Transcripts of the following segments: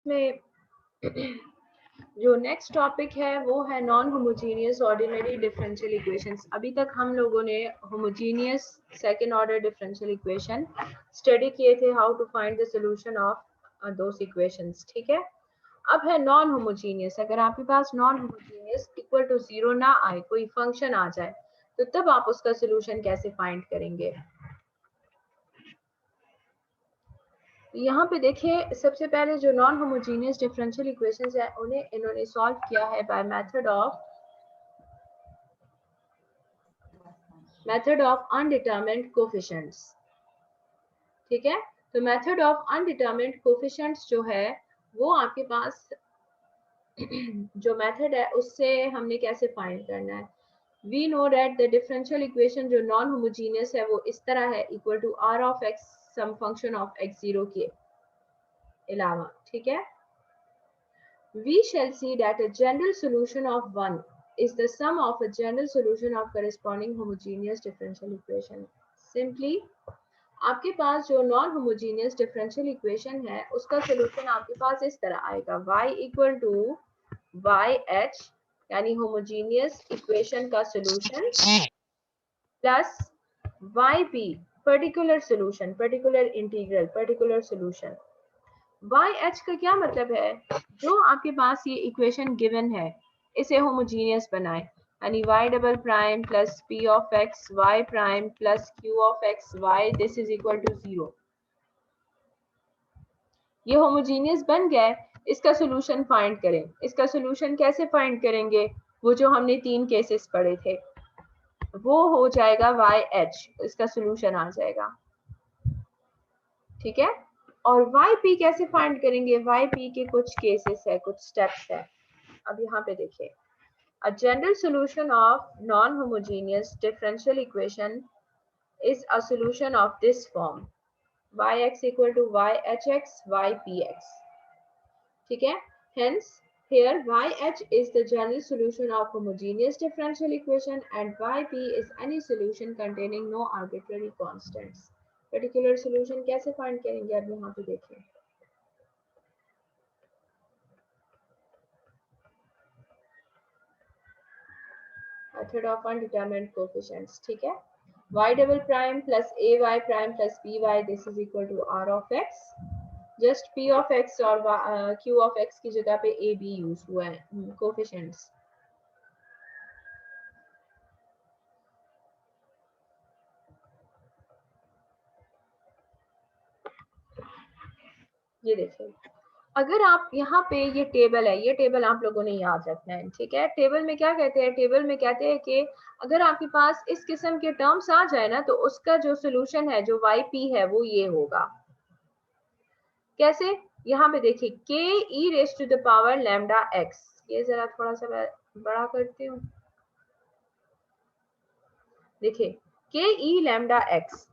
इसमें जो next topic है वो है non homogeneous ordinary differential equations. अभी तक हम लोगों ने homogeneous second order differential equation study किए थे, how to find the solution of those equations. ठीक है, अब है नॉन होमोजीनियस। अगर आपके पास non homogeneous equal to zero ना आए, कोई फंक्शन आ जाए, तो तब आप उसका सोल्यूशन कैसे फाइंड करेंगे। यहाँ पे देखिए, सबसे पहले जो नॉन होमोजीनियस डिफरेंशियल इक्वेशंस है उन्हें इन्होंने सॉल्व किया है बाय मेथड ऑफ अनडिटरमिन्ड कोफिशिएंट्स। ठीक है, तो मेथड ऑफ अनडिटरमिन्ड कोफिशिएंट्स जो है वो आपके पास जो मेथड है उससे हमने कैसे फाइंड करना है। We know that the differential equation जो नॉन होमोजीनियस है वो इस तरह है, equal to r of x some function of x zero के अलावा। ठीक है, we shall see that a general solution of one is the sum of a general solution of corresponding homogeneous differential equation. Simply, आपके पास जो non homogeneous differential equation है उसका solution आपके पास इस तरह आएगा, y equal to y h यानी homogeneous equation का solution plus y p particular solution, particular integral, particular solution. Y h का क्या मतलब है, जो आपके पास ये इक्वेशन गिवन है इसे होमोजीनियस बनाए, यानी y double prime plus p of x y prime plus q of x y this is equal to zero. ये होमोजीनियस बन गया है, इसका सोल्यूशन फाइंड करें। इसका सोल्यूशन कैसे फाइंड करेंगे, वो जो हमने तीन केसेस पढ़े थे वो हो जाएगा वाई एच, इसका सोल्यूशन आ जाएगा। ठीक है, और वाई पी कैसे फाइंड करेंगे, वाई पी के कुछ केसेस है, कुछ स्टेप्स है। अब यहाँ पे देखिए, a general solution of non-homogeneous differential equation is a solution of this form, yx equal to yhx ypx. ठीक है, hence here yh is the general solution of homogeneous differential equation and yp is any solution containing no arbitrary constants. Particular solution कैसे find करेंगे, अब यहाँ पे देखिए। Method of undetermined coefficients। ठीक है, y double prime plus a y prime plus b y this is equal to r of x. Just p of x और q of x की जगह पे a b यूज हुआ है coefficients. ये देखिए, अगर आप यहाँ पे ये टेबल है, ये टेबल आप लोगों ने याद रखना है। ठीक है, टेबल में क्या कहते हैं, टेबल में कहते हैं कि अगर आपके पास इस किस्म के टर्म्स आ जाए ना तो उसका जो सोल्यूशन है, जो वाई पी है, वो ये होगा। कैसे, यहाँ पे देखिए, k e raise to the power lambda x. ये जरा थोड़ा सा बड़ा करती हूँ, देखिए के ई लैम्डा एक्स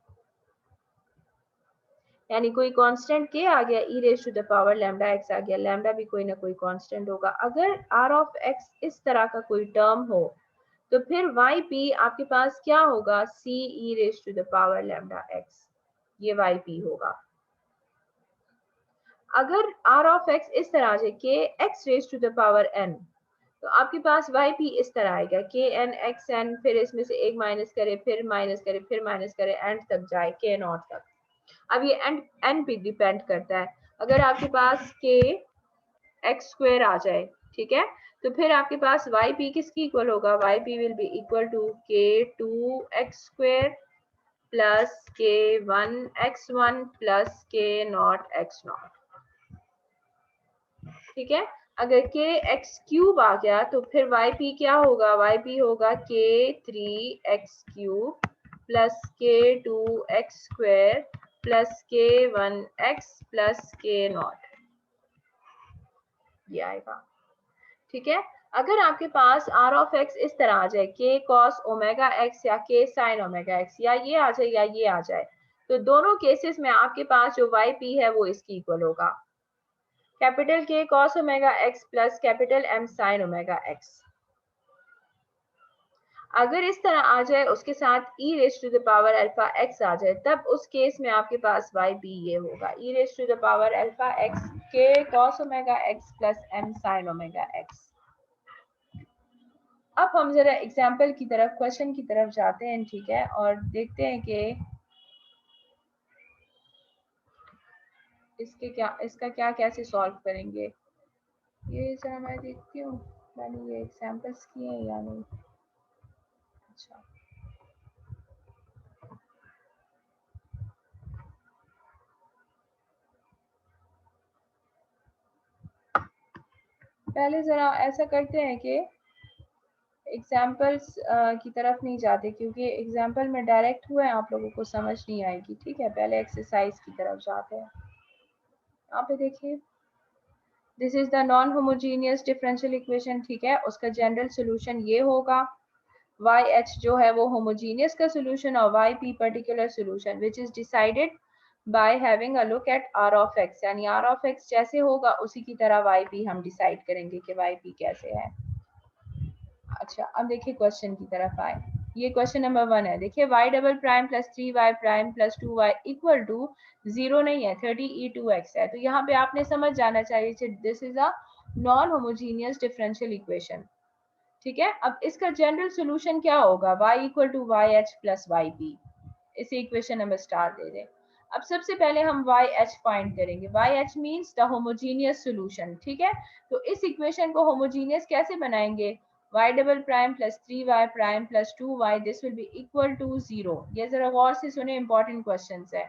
यानी कोई कांस्टेंट के आ गया, e raise to the power lambda x आ गया, लैम्डा भी कोई ना कोई कांस्टेंट होगा। अगर आर ऑफ एक्स इस तरह का कोई टर्म हो तो फिर वाई पी आपके पास क्या होगा, c e raise to the power lambda x, ये वाई पी होगा। अगर आर ऑफ एक्स इस तरह आ जाए, k x raise to the power n, तो आपके पास वाई पी इस तरह आएगा, के एन एक्स एन, फिर इसमें से एक माइनस करे, फिर माइनस करे, फिर माइनस करे, एंड तक जाए के नॉट तक। अब ये एन पे डिपेंड करता है। अगर आपके पास के एक्स स्क्वायर आ जाए, ठीक है, तो फिर आपके पास वाई पी किसकी इक्वल होगा, y p will be equal to k two x square plus k one x one plus k naught x naught. ठीक है, अगर के एक्स क्यूब आ गया तो फिर वाई पी क्या होगा, वाई पी होगा के थ्री एक्स क्यूब प्लस के two x square plus k one x plus k not, ये आएगा। ठीक है, अगर आपके पास आर ऑफ एक्स इस तरह आ जाए, के कॉस ओमेगा एक्स या के साइन ओमेगा एक्स, या ये आ जाए या ये आ जाए, तो दोनों केसेस में आपके पास जो वाई पी है वो इसकी इक्वल होगा, capital k cos omega x plus capital m sine omega x. अगर इस तरह आ जाए उसके साथ e raise to the power alpha x आ जाए, तब उस केस में आपके पास y b ये होगा, e raise to the power alpha x k cos omega x plus m sin omega x। अब हम जरा एग्जाम्पल की तरफ, क्वेश्चन की तरफ जाते हैं, ठीक है, और देखते हैं कि इसका क्या कैसे सॉल्व करेंगे। ये जरा मैं देखती हूँ मैंने ये एग्जाम्पल्स किए हैं या नहीं। अच्छा, पहले जरा ऐसा करते हैं कि एग्जाम्पल्स की तरफ नहीं जाते, क्योंकि एग्जाम्पल में डायरेक्ट हुए आप लोगों को समझ नहीं आएगी, ठीक है। पहले एक्सरसाइज की तरफ जाते हैं। यहाँ पे देखिए, this is the non homogeneous differential equation, ठीक है। उसका जनरल सोल्यूशन ये होगा, वाई एच जो है वो होमोजीनियस का सोल्यूशन और y p particular solution, which is decided by having a look at r of x, यानी आर ऑफ एक्स जैसे होगा उसी की तरह वाई पी हम डिसाइड करेंगे कि वाई पी कैसे है। अच्छा, अब देखिए क्वेश्चन की तरफ आए। ये क्वेश्चन नंबर 1 है। देखिए, y double prime plus 3y prime plus 2y equal to 0 नहीं है, 30e2x है। तो यहाँ पे आपने समझ जाना चाहिए this is a non homogeneous differential equation, ठीक है। अब इसका जनरल सोल्यूशन क्या होगा, y equal to y h plus y p. इसे इक्वेशन नंबर स्टार दे दें। अब सबसे पहले हम वाई एच फाइंड करेंगे। Y h means the homogeneous solution, ठीक है। तो इस इक्वेशन को होमोजीनियस कैसे बनाएंगे, y double prime plus 3y prime plus 2y this will be equal to 0। ये जरा गौर से सुने, इंपॉर्टेंट क्वेश्चंस है,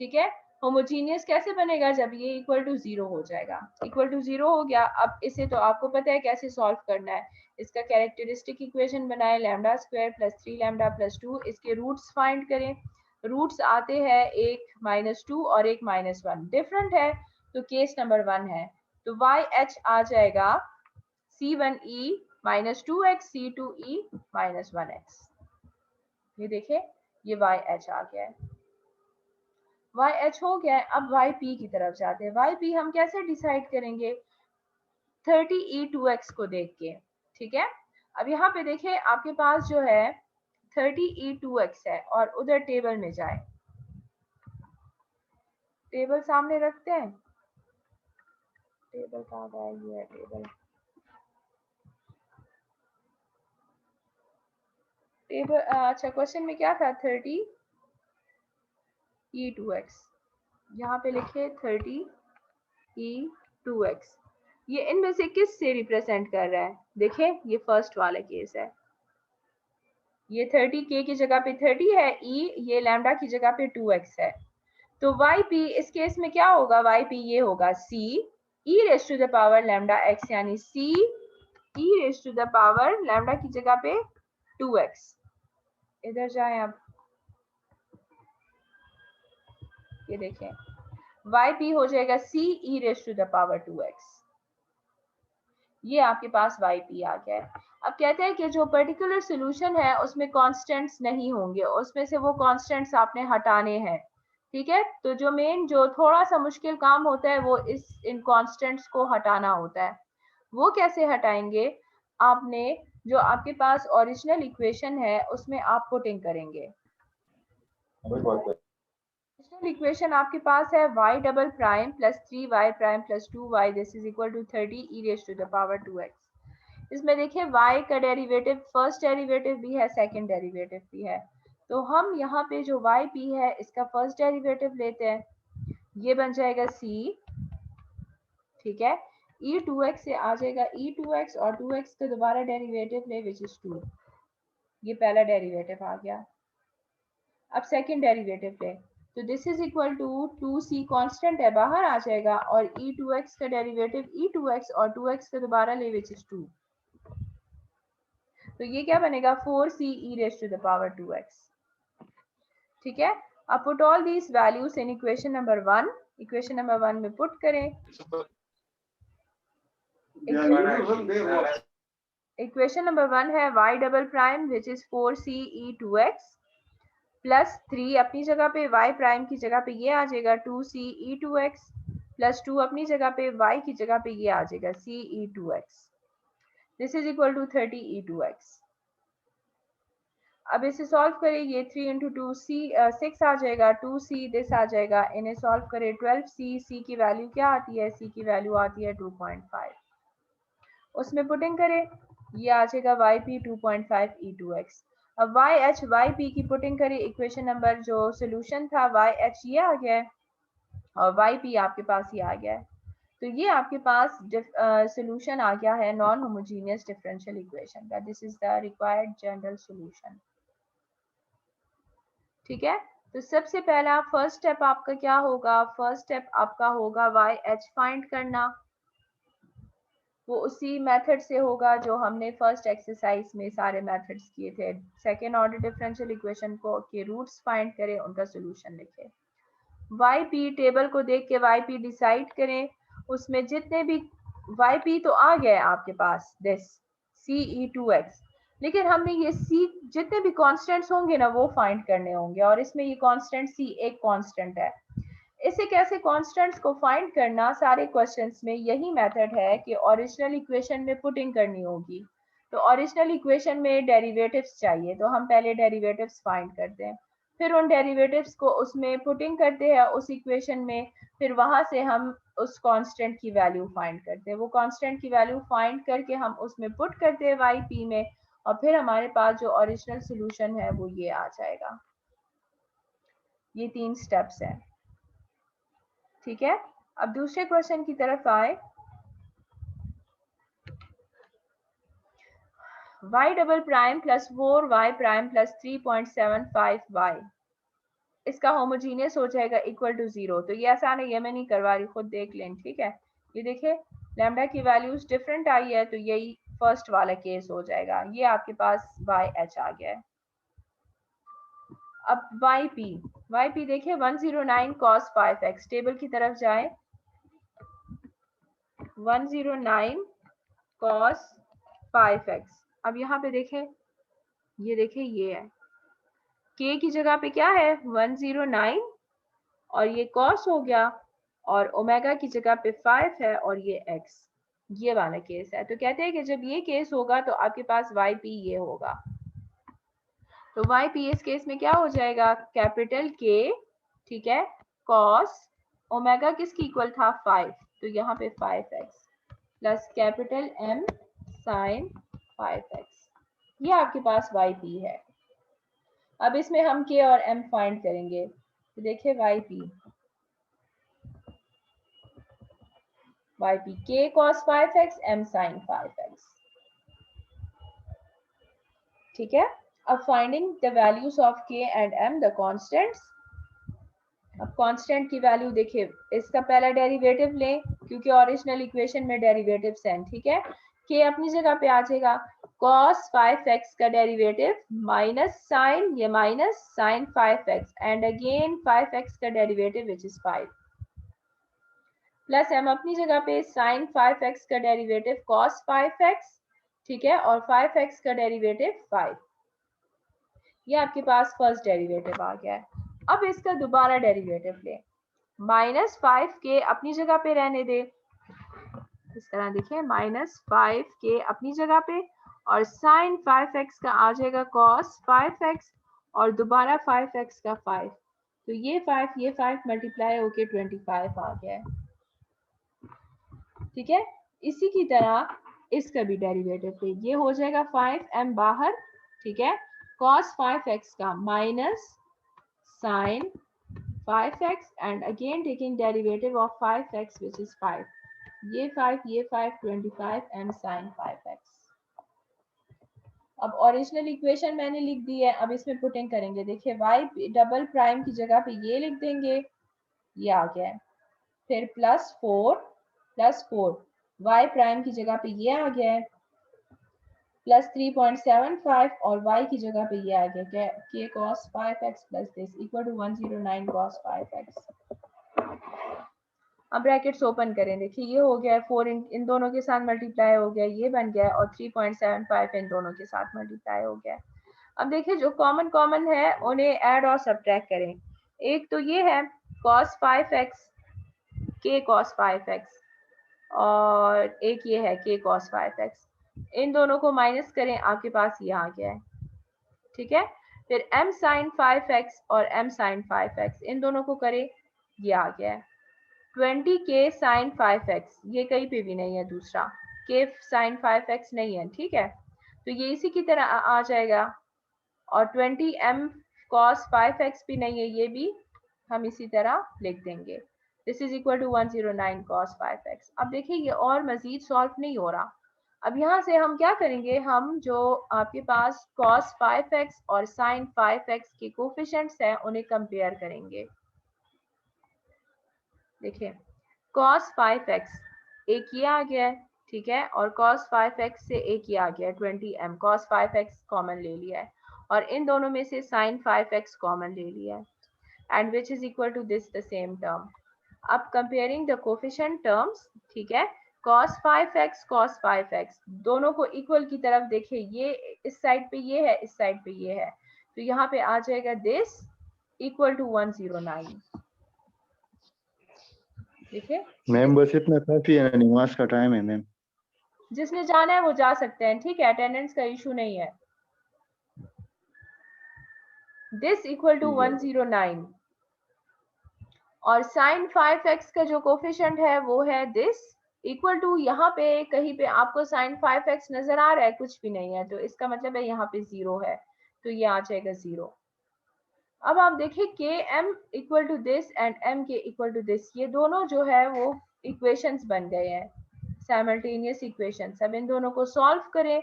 ठीक है। होमोजीनियस कैसे बनेगा, जब ये इक्वल टू 0 हो जाएगा। इक्वल टू 0 हो गया। अब इसे तो आपको पता है कैसे सॉल्व करना है। इसका कैरेक्टरिस्टिक इक्वेशन बनाए, lambda square plus 3 lambda plus 2, इसके रूट्स फाइंड करें। रूट्स आते हैं एक -2 और एक -1, डिफरेंट है तो केस नंबर 1 है। तो वाई एच आ जाएगा c1e -2x c2e -1x। ये देखिए, ये वाई एच आ गया है, वाई एच हो गया है। अब वाई पी की तरफ जाते हैं। वाई पी हम कैसे डिसाइड करेंगे, 30e2x को देख के, ठीक है। अब यहाँ पे देखिए आपके पास जो है 30e2x है, और उधर टेबल में जाए, टेबल सामने रखते हैं। टेबल कहाँ गया, ये है टेबल। टेबल, अच्छा, क्वेश्चन में क्या था, 30e2x, यहाँ पे लिखे 30e2x। ये इनमें से किस से रिप्रेजेंट कर रहा है, देखिए ये फर्स्ट वाला केस है। ये 30k की जगह पे 30 है, e ये लैम्डा की जगह पे 2x है। तो yp इस केस में क्या होगा, yp ये होगा c e raise to the power lambda x, यानी c e raise to the power lambda की जगह पे 2x। इधर जाएं अब, ये देखें yp हो जाएगा c e raise to the power 2x। ये आपके पास yp आ गया है। अब कहते हैं कि जो पर्टिकुलर सोल्यूशन है उसमें कांस्टेंट्स नहीं होंगे, उसमें से वो कांस्टेंट्स आपने हटाने हैं, ठीक है। तो जो मेन, जो थोड़ा सा मुश्किल काम होता है वो इन कांस्टेंट्स को हटाना होता है। वो कैसे हटाएंगे, आपने जो आपके पास ओरिजिनल इक्वेशन है उसमें आप पुटिंग करेंगे। ओरिजिनल इक्वेशन आपके पास है y double prime plus 3y prime plus 2y this is equal to 30 e raise to the power 2x। इसमें देखिए y का डेरिवेटिव फर्स्ट डेरिवेटिव भी है, सेकंड डेरिवेटिव भी है। तो हम यहाँ पे जो yp है इसका फर्स्ट डेरिवेटिव लेते हैं, ये बन जाएगा c, ठीक है। e2x से आ जाएगा e2x, और 2x का दोबारा डेरिवेटिव ले विच इज 2। ये पहला डेरिवेटिव आ गया। अब सेकंड डेरिवेटिव ले, तो this is equal to 2c constant है, बाहर आ जाएगा, और e2x का डेरिवेटिव e2x और 2x का दोबारा ले विच इज 2। तो ये क्या बनेगा, 4c e raise to the power 2x, ठीक है। अब put all these values in equation number 1। Equation number 1 में पुट करें। इक्वेशन नंबर 1 है y double prime which is 4c e2x plus 3 अपनी जगह पे, y प्राइम की जगह पे ये आ जाएगा 2c e2x प्लस 2 अपनी जगह पे, y की जगह पे ये आ जाएगा c e2x। This is equal to 30 e2x। अब इसे सॉल्व करें, ये 3 इंटू टू सी 6 आ जाएगा, 2c दिस आ जाएगा, इन्हें सॉल्व करें 12c, c की वैल्यू क्या आती है, c की वैल्यू आती है 2.5, उसमें पुटिंग करें, ये आ जाएगा yp 2.5 e2x। अब yh yp की पुटिंग करें, इक्वेशन नंबर जो सोल्यूशन था yh ये आ गया है और yp आपके पास ये आ गया है, तो ये आपके पास सोल्यूशन आ गया है नॉन होमोजीनियस डिफरेंशियल इक्वेशन का। This is the required general solution. ठीक है, तो सबसे पहला फर्स्ट स्टेप आपका क्या होगा, फर्स्ट स्टेप आपका होगा yh फाइंड करना, वो उसी मेथड से होगा जो हमने फर्स्ट एक्सरसाइज में सारे मेथड्स किए थे। सेकेंड ऑर्डर डिफरेंशियल इक्वेशन को के रूट्स फाइंड करें, उनका सोल्यूशन लिखें, yp टेबल को देख के yp डिसाइड करें, उसमें जितने भी yp तो आ गए आपके पास दिस ce2x, लेकिन हमने ये c जितने भी कांस्टेंट्स होंगे ना वो फाइंड करने होंगे, और इसमें ये कांस्टेंट c एक कांस्टेंट है। इसे कैसे कांस्टेंट्स को फाइंड करना, सारे क्वेश्चंस में यही मेथड है कि ओरिजिनल इक्वेशन में पुटिंग करनी होगी। तो ओरिजिनल इक्वेशन में डेरिवेटिव्स चाहिए, तो हम पहले डेरिवेटिव्स फाइंड करते हैं, फिर उन डेरिवेटिव्स को उसमें पुटिंग करते हैं उस इक्वेशन में, फिर वहां से हम उस कांस्टेंट की वैल्यू फाइंड करते हैं, वो कांस्टेंट की वैल्यू फाइंड करके हम उसमें पुट करते हैं yp में, और फिर हमारे पास जो ओरिजिनल सोल्यूशन है वो ये आ जाएगा। ये 3 स्टेप्स हैं। ठीक है, अब दूसरे क्वेश्चन की तरफ आए, y double prime plus 4y prime plus 3.75y, इसका होमोजीनियस हो जाएगा इक्वल टू 0। तो ये आसान है, ये मैं नहीं करवा रही, खुद देख लें। ठीक है, ये देखे लैम्डा की वैल्यूज डिफरेंट आई है, तो यही फर्स्ट वाला केस हो जाएगा, ये आपके पास yh आ गया है। अब yp देखिए 109 cos 5x, टेबल की तरफ जाए, 109 cos 5x, अब यहाँ पे देखें, ये देखें ये है, k की जगह पे क्या है 109 और ये cos हो गया, और ओमेगा की जगह पे 5 है और ये x, ये वाला केस है। तो कहते हैं कि जब ये केस होगा तो आपके पास yp ये होगा, तो yp इस केस में क्या हो जाएगा, कैपिटल K, ठीक है, cos ओमेगा किसकी इक्वल था 5, तो यहाँ पे 5x plus capital M sin 5x, ये आपके पास yp है। अब इसमें हम k और m फाइंड करेंगे, तो देखिए yp k cos 5x m sin 5x। ठीक है, अब finding the values of k and m the constants. अब कांस्टेंट की वैल्यू देखिए, इसका पहला डेरिवेटिव लें क्योंकि ओरिजिनल इक्वेशन में डेरिवेटिव्स हैं। ठीक है, k अपनी जगह पे आ जाएगा, cos 5x का डेरिवेटिव माइनस साइन, ये minus sine 5x and again 5x का derivative which is 5, plus m अपनी जगह पे साइन 5x का डेरिवेटिव cos 5x, ठीक है, और 5x का डेरिवेटिव 5, ये आपके पास फर्स्ट डेरिवेटिव आ गया है। अब इसका दोबारा डेरिवेटिव ले, माइनस 5k अपनी जगह पे रहने दे, इस तरह देखिए माइनस 5k अपनी जगह पे, और साइन 5x का आ जाएगा cos 5x, और दोबारा 5x का 5, तो ये 5 मल्टीप्लाई होके 25 आ गया है। ठीक है, इसी की तरह इसका भी डेरिवेटिव ले, ये हो जाएगा 5m बाहर, ठीक है, cos 5x का minus sine 5x and again taking derivative of 5x which is 5, ये 25 एंड साइन 5x। अब ओरिजिनल इक्वेशन मैंने लिख दी है, अब इसमें पुटिंग करेंगे, देखिए y डबल प्राइम की जगह पे ये लिख देंगे, ये आ गया है, फिर प्लस 4 y प्राइम की जगह पे ये आ गया है, प्लस 3.75 और y की जगह पे ये आ गया k cos 5x plus this equal to 109 cos 5x। अब ब्रैकेट्स ओपन करें, देखिए ये हो गया है 4 इन दोनों के साथ मल्टीप्लाई हो गया, ये बन गया, और 3.75 इन दोनों के साथ मल्टीप्लाई हो गया। अब देखिए जो कॉमन है उन्हें ऐड और सब्ट्रैक्ट करें, एक तो ये है cos 5x, k cos 5x, और एक ये है k cos 5x, इन दोनों को माइनस करें, आपके पास ये आ गया है। ठीक है। फिर m sin 5x और m sin 5x इन दोनों को करें, ये आ गया है 20k sin 5x, ये कहीं पे भी नहीं है, दूसरा k sin 5x नहीं है, ठीक है। तो ये इसी की तरह आ जाएगा। और 20m cos 5x भी नहीं है, ये भी हम इसी तरह लिख देंगे। This is equal to 109 cos 5x। अब देखिए ये और मजीद सॉल्व नहीं हो रहा। अब यहाँ से हम क्या करेंगे, हम जो आपके पास cos 5x और sin 5x के कोफिशिएंट्स हैं उन्हें कंपेयर करेंगे। देखिए cos 5x एक ये आ गया है, ठीक है, और cos 5x से एक ये आ गया है 20m, cos 5x कॉमन ले लिया है और इन दोनों में से sin 5x कॉमन ले लिया है, and which is equal to this the same term. अब comparing the coefficient terms, ठीक है, cos 5x दोनों को इक्वल की तरफ देखिए, ये इस साइड पे ये है, इस साइड पे ये है, तो यहाँ पे आ जाएगा this इक्वल टू 109। देखिए मैम बस इतना काफी है, नमाज का टाइम है मैम। जिसने जाना है वो जा सकते हैं, ठीक है, अटेंडेंस का इशू नहीं है। दिस इक्वल टू 109 और sin 5x का जो कोफिशिएंट है वो है दिस इक्वल टू, यहाँ पे कहीं पे आपको sin 5x नजर आ रहा है, कुछ भी नहीं है, तो इसका मतलब है यहाँ पे 0 है, तो ये आ जाएगा 0। अब आप देखिए के m equal to this and m के इक्वल टू दिस, ये दोनों जो है वो इक्वेशंस बन गए हैं, साइमल्टेनियस इक्वेशंस। अब इन दोनों को सॉल्व करें।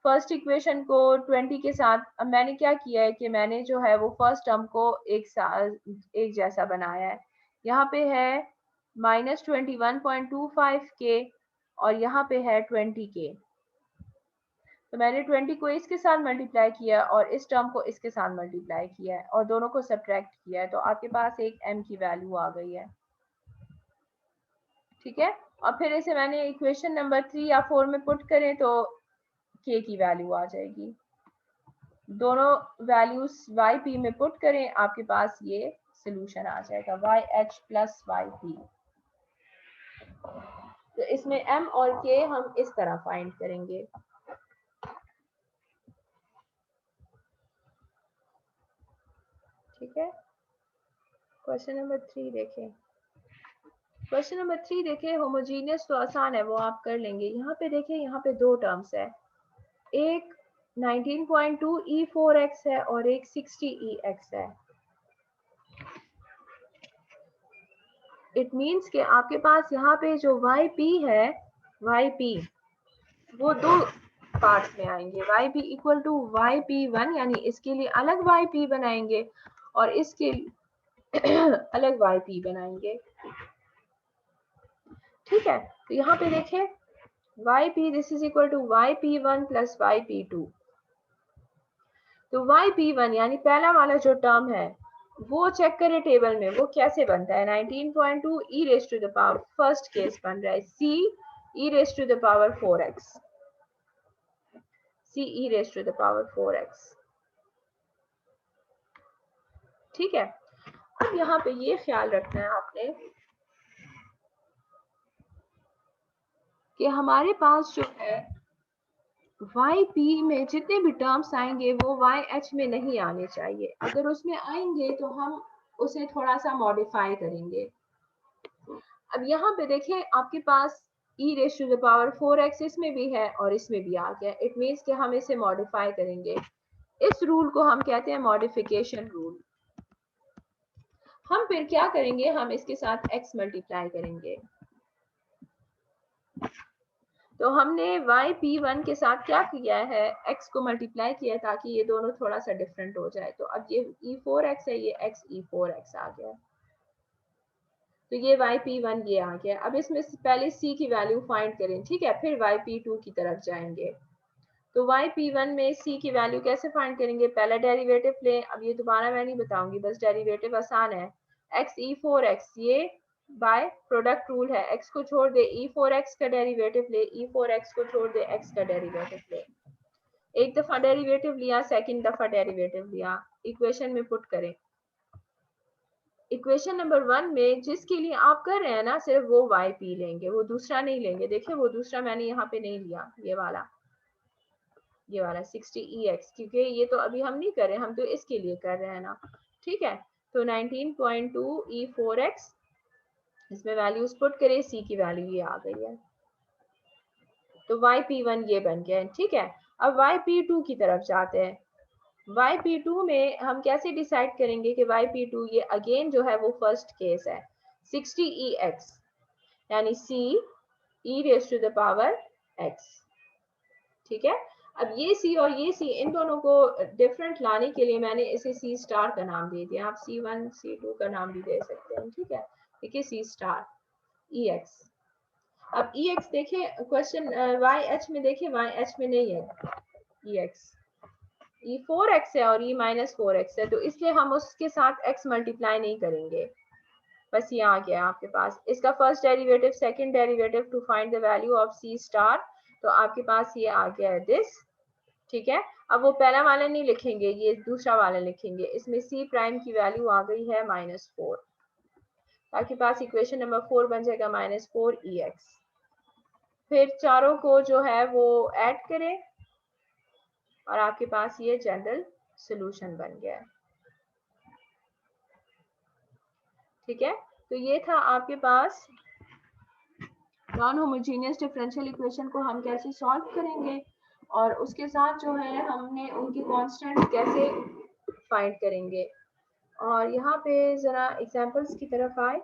फर्स्ट इक्वेशन को 20 के साथ, अब मैंने क्या किया है कि मैंने जो है वो फर्स्ट टर्म को एक जैसा बनाया है। यहाँ पे है -21.25k और यहाँ पे है 20k, तो मैंने 20 को इसके साथ मल्टीप्लाई किया और इस टर्म को इसके साथ मल्टीप्लाई किया है और दोनों को सब्ट्रैक्ट किया है, तो आपके पास एक m की वैल्यू आ गई है, ठीक है। और फिर इसे मैंने इक्वेशन नंबर 3 या 4 में पुट करें तो k की वैल्यू आ जाएगी। दोनों वैल्यूज yp में पुट करें, आपके पास ये सोल्यूशन आ जाएगा yh प्लस yp। तो इसमें m और k हम इस तरह फाइंड करेंगे। ठीक है, क्वेश्चन नंबर 3 देखें। क्वेश्चन नंबर 3 देखें, होमोजीनियस तो आसान है, वो आप कर लेंगे। यहाँ पे देखें, यहाँ पे दो टर्म्स है, एक 19.2 e4x है और एक 60 ex है। इट मीन्स कि आपके पास यहाँ पे जो yp है, yp वो दो पार्ट्स में आएंगे, yp इक्वल टू yp1, यानी इसके लिए अलग yp बनाएंगे और इसके अलग yp बनाएंगे, ठीक है। तो यहाँ पे देखें yp this is equal to yp1 plus yp2। तो yp1 यानी पहला वाला जो टर्म है वो चेक करें टेबल में, वो कैसे बनता है। 19.2 e raise to the power, first case बन रहा है c e raise to the power 4x, c e raise to the power 4x, ठीक है। अब यहाँ पे ये ख्याल रखना है आपने कि हमारे पास जो है yp में जितने भी टर्म्स आएंगे वो yh में नहीं आने चाहिए, अगर उसमें आएंगे तो हम उसे थोड़ा सा मॉडिफाई करेंगे। अब यहाँ पे देखें आपके पास e raise to the power 4x इसमें भी है और इसमें भी आ गया, इट मीन्स कि हम इसे मॉडिफाई करेंगे। इस रूल को हम कहते हैं मॉडिफिकेशन रूल। हम फिर क्या करेंगे, हम इसके साथ x मल्टीप्लाई करेंगे। तो हमने yp1 के साथ क्या किया है, x को मल्टीप्लाई किया ताकि ये दोनों थोड़ा सा डिफरेंट हो जाए। तो अब ये e4x है, ये x e4x आ गया, तो ये yp1 ये आ गया। अब इसमें पहले c की वैल्यू फाइंड करें, ठीक है, फिर yp2 की तरफ जाएंगे। तो yp1 में c की वैल्यू कैसे फाइंड करेंगे, पहला डेरिवेटिव लें। अब ये दोबारा मैं नहीं बताऊंगी, बस डेरिवेटिव आसान है, x e4x, ये बाय प्रोडक्ट रूल है, x को छोड़ दे e4x का डेरिवेटिव ले, e4x को छोड़ दे x का डेरिवेटिव ले। एक दफा डेरिवेटिव लिया, सेकंड दफा डेरिवेटिव लिया, इक्वेशन में पुट करें। इक्वेशन नंबर 1 में जिसके लिए आप कर रहे हैं ना, सिर्फ वो yp लेंगे, वो दूसरा नहीं लेंगे। देखिए वो दूसरा मैंने यहाँ पे नहीं लिया, ये वाला ये वाला 60EX, क्योंकि ये तो अभी हम नहीं कर रहे, हम तो इसके लिए कर रहे हैं ना, ठीक है। तो 19.2 E4X, इसमें वैल्यूज पुट करें, C की वैल्यू ये आ गई है, तो YP1 ये बन गया है, ठीक है। अब YP2 की तरफ जाते हैं। YP2 में हम कैसे डिसाइड करेंगे कि YP2 ये अगेन जो है वो फर्स्ट केस है, 60EX यानी C e raise to the power x, ठीक है। अब ये C और ये C, इन दोनों को डिफरेंट लाने के लिए मैंने इसे C स्टार का नाम दे दिया, आप C1 C2 का नाम भी दे सकते हैं, ठीक है। देखिए C स्टार EX। अब EX देखें, क्वेश्चन YH में देखें, YH में नहीं है EX, E4X है और E-4X है, तो इसलिए हम उसके साथ x मल्टीप्लाई नहीं करेंगे, बस ये आ गया आपके पास। इसका first derivative, second derivative two find the value of C star, तो आपके पास ये आ गया है दिस, ठीक है। अब वो पहला वाला नहीं लिखेंगे, ये दूसरा वाला लिखेंगे। इसमें C प्राइम की वैल्यू आ गई है -4, आपके पास इक्वेशन नंबर 4 बन जाएगा -4EX। फिर चारों को जो है वो ऐड करें और आपके पास ये जनरल सोल्यूशन बन गया है, ठीक है। तो ये था आपके पास नॉन होमोजीनियस डिफरेंशियल इक्वेशन को हम कैसे सॉल्व करेंगे, और उसके साथ जो है हमने उनकी कांस्टेंट्स कैसे फाइंड करेंगे। और यहाँ पे जरा एग्जांपल्स की तरफ आए।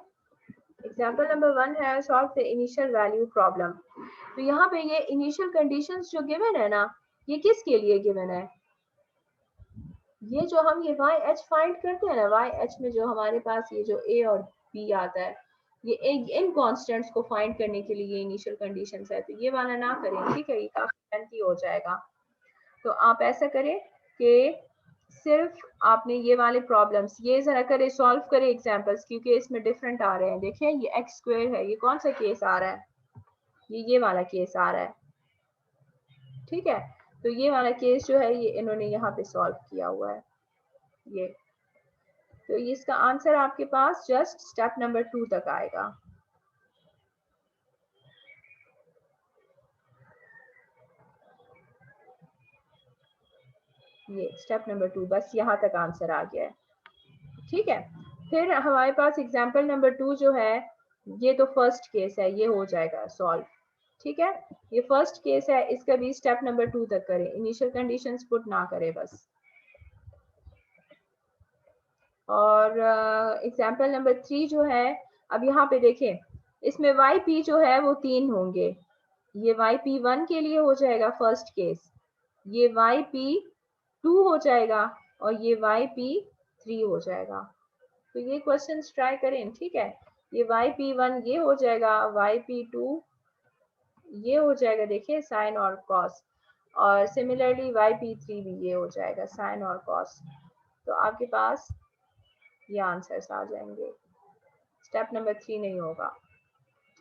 एग्जांपल नंबर 1 है solve the initial value problem. तो यहाँ पे ये इनिशियल कंडीशंस जो गिवन है ना, ये किसके लिए गिवन है, ये जो हम ये YH फाइंड करते हैं ना, YH में जो हमारे पास ये जो A और B आता है, ये इन कांस्टेंट्स को फाइंड करने के लिए ये इनिशियल कंडीशंस है, तो ये वाला ना करें, ठीक है, ये काफी लेंथी हो जाएगा। तो आप ऐसा करें कि सिर्फ आपने ये वाले प्रॉब्लम्स ये जरा करें, सॉल्व करें एग्जांपल्स, क्योंकि इसमें डिफरेंट आ रहे हैं। देखिए ये x² है, ये कौन सा केस आ रहा है, ये वाला केस आ रहा है, ठीक है। तो ये वाला केस जो है ये इन्होंने यहाँ पे सॉल्व किया हुआ है ये, तो इसका आंसर आपके पास जस्ट स्टेप नंबर 2 तक आएगा। ये स्टेप नंबर 2, बस यहाँ तक आंसर आ गया है, ठीक है। फिर हमारे पास एग्जांपल नंबर 2 जो है, ये तो फर्स्ट केस है, ये हो जाएगा सॉल्व, ठीक है। ये फर्स्ट केस है, इसका भी स्टेप नंबर 2 तक करें, इनिशियल कंडीशंस पुट ना करें बस। और एग्जांपल नंबर 3 जो है, अब यहाँ पे देखें, इसमें YP जो है वो 3 होंगे, ये YP1 के लिए हो जाएगा फर्स्ट केस, ये YP2 हो जाएगा और ये YP3 हो जाएगा। तो ये क्वेश्चंस ट्राई करें, ठीक है। ये YP1 ये हो जाएगा, YP2 ये हो जाएगा, देखिए साइन और कॉस, और सिमिलरली YP3 भी ये हो जाएगा, साइन और कॉस। तो आपके पास ये आंसर्स आ जाएंगे, स्टेप नंबर 3 नहीं होगा,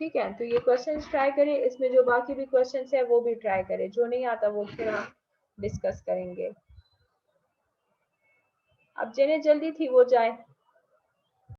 ठीक है। तो ये क्वेश्चंस ट्राई करें, इसमें जो बाकी भी क्वेश्चंस है वो भी ट्राई करें, जो नहीं आता वो फिर हम डिस्कस करेंगे। अब जिन्हें जल्दी थी वो जाए।